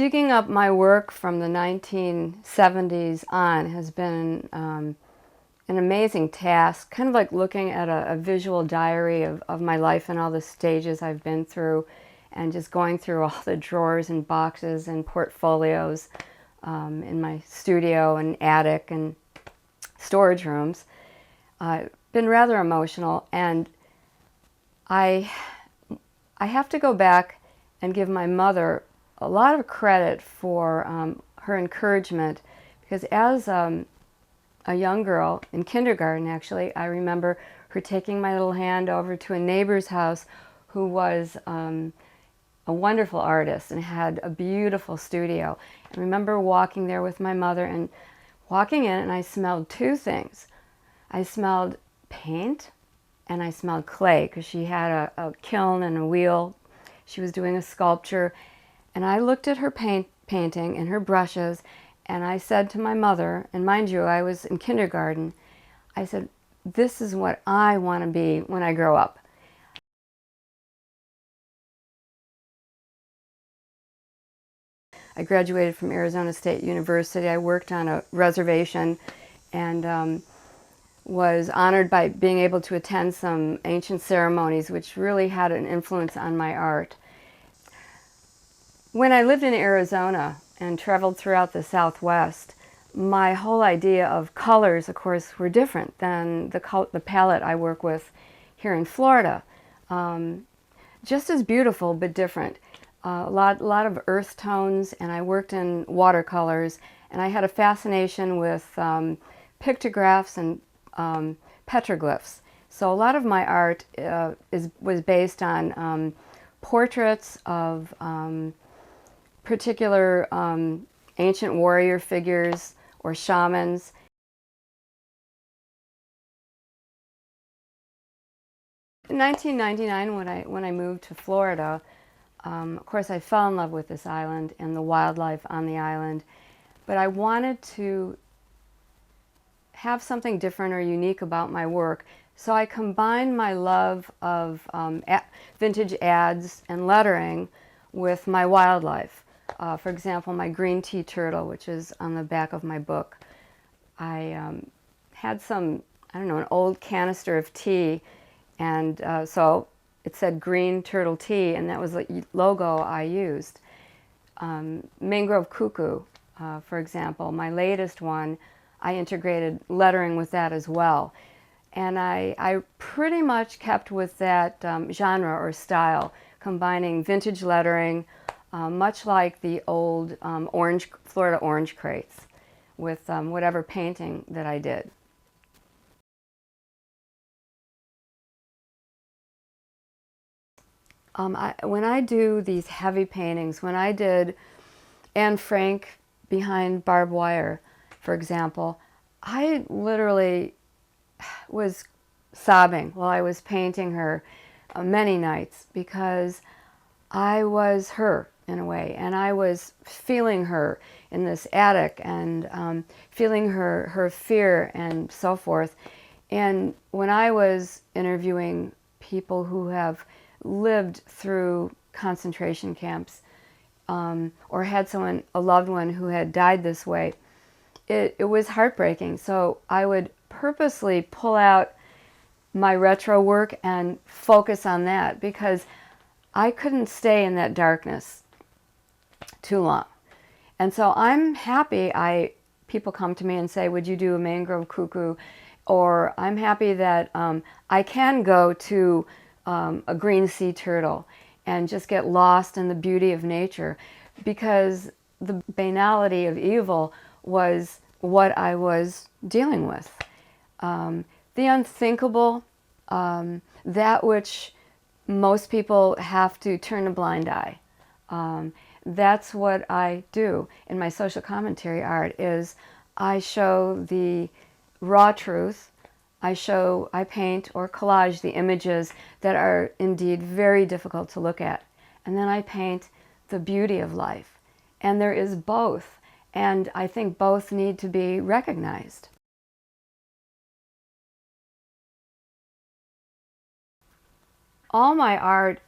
digging up my work from the 1970s on has been an amazing task, kind of like looking at a visual diary of my life and all the stages I've been through, and just going through all the drawers and boxes and portfolios in my studio and attic and storage rooms. Been rather emotional, and I have to go back and give my mother a lot of credit for her encouragement, because as a young girl in kindergarten, actually, I remember her taking my little hand over to a neighbor's house who was a wonderful artist and had a beautiful studio. I remember walking there with my mother and walking in, and I smelled two things. I smelled paint and I smelled clay, because she had a kiln and a wheel. She was doing a sculpture, and I looked at her painting and her brushes, and I said to my mother, and mind you, I was in kindergarten, I said, this is what I want to be when I grow up. I graduated from Arizona State University. I worked on a reservation and was honored by being able to attend some ancient ceremonies, which really had an influence on my art. When I lived in Arizona and traveled throughout the Southwest, my whole idea of colors, of course, were different than the palette I work with here in Florida. Just as beautiful, but different. A lot of earth tones, and I worked in watercolors, and I had a fascination with pictographs and petroglyphs. So a lot of my art was based on portraits of particular ancient warrior figures or shamans. In 1999, when I moved to Florida, of course I fell in love with this island and the wildlife on the island, but I wanted to have something different or unique about my work. So I combined my love of vintage ads and lettering with my wildlife. For example, my green tea turtle, which is on the back of my book. I had some, I don't know, an old canister of tea, and so it said green turtle tea, and that was the logo I used. Mangrove cuckoo, for example, my latest one, I integrated lettering with that as well. And I pretty much kept with that genre or style, combining vintage lettering, much like the old Florida orange crates, with whatever painting that I did. When I do these heavy paintings, when I did Anne Frank behind barbed wire, for example, I literally was sobbing while I was painting her many nights, because I was her in a way, and I was feeling her in this attic and feeling her fear and so forth. And when I was interviewing people who have lived through concentration camps or had a loved one who had died this way, it was heartbreaking. So I would purposely pull out my retro work and focus on that, because I couldn't stay in that darkness too long. And so I'm happy people come to me and say, would you do a mangrove cuckoo? Or I'm happy that I can go to a green sea turtle and just get lost in the beauty of nature, because the banality of evil was what I was dealing with. The unthinkable, that which most people have to turn a blind eye. That's what I do in my social commentary art, is I show the raw truth. I paint or collage the images that are indeed very difficult to look at. And then I paint the beauty of life. And there is both. And I think both need to be recognized. All my art,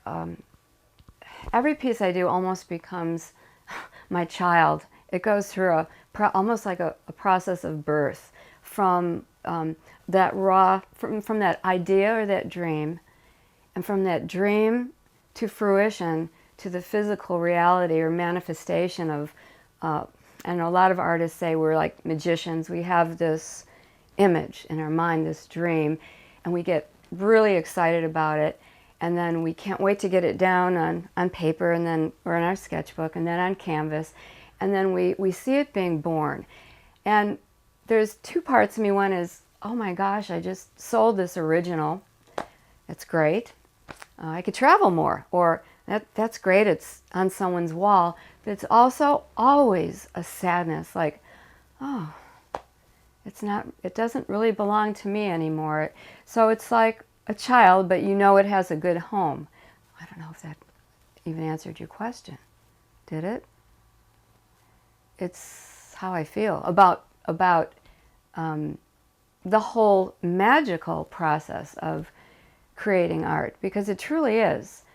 every piece I do almost becomes my child. It goes through almost like a process of birth from that raw, from that idea or that dream, and from that dream to fruition to the physical reality or manifestation of, and a lot of artists say we're like magicians. We have this image in our mind, this dream, and we get really excited about it, and then we can't wait to get it down on paper, and then, or in our sketchbook, and then on canvas, and then we see it being born. And there's two parts of me. One is, oh my gosh, I just sold this original. It's great. I could travel more. Or that's great, it's on someone's wall. But it's also always a sadness, like, oh, it doesn't really belong to me anymore. So it's like a child, but you know it has a good home. I don't know if that even answered your question. Did it? It's how I feel about the whole magical process of creating art, because it truly is.